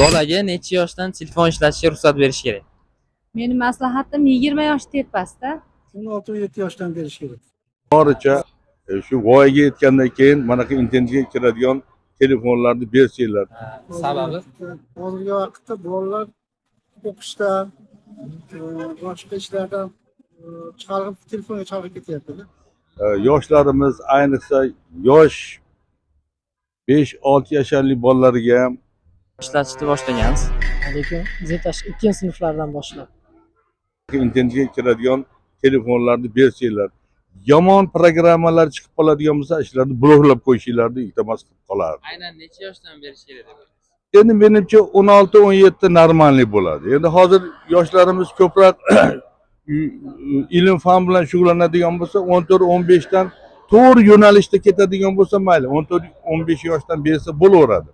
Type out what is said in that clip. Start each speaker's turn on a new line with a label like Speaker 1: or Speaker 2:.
Speaker 1: Bolaga necha yoshdan telefon ishlatishga ruxsat berish kerak?
Speaker 2: Meni maslahatim 20 yosh tepasida.
Speaker 3: 16-17 yoshdan berish kerak.
Speaker 4: Boricha shu voyaga yetgandan keyin manaqa internetga kiradigan telefonlarni bersanglar.
Speaker 1: Sababi?
Speaker 3: Hozirgi vaqtda bolalar o'qishdan, boshqa ishlardan chalg'ib telefonga chalg'ib ketyapti.
Speaker 4: Yoshlarimiz ayniqsa yosh 5-6 yoshli bolalarga ham
Speaker 1: Ishlatishni boshlagansiz.
Speaker 5: Lekin zetash 2-sinflardan boshlab.
Speaker 4: internetga kiradigan telefonlarni bersanglar, yomon programmalar chiqib qoladigan bo'lsa, ishlarni bloklab qo'yishinglarni iltimos qilib qolardi.
Speaker 1: Aynan necha yoshdan berish kerak deb o'ylaysiz?
Speaker 4: Endi menimcha 16-17 normalniy bo'ladi. Endi hozir yoshlarimiz ko'proq ilm fan bilan shug'ullanadigan bo'lsa, 14-15 dan to'g'ri yo'nalishda ketadigan bo'lsa mayli, 14-15 yoshdan bersa bo'laveradi.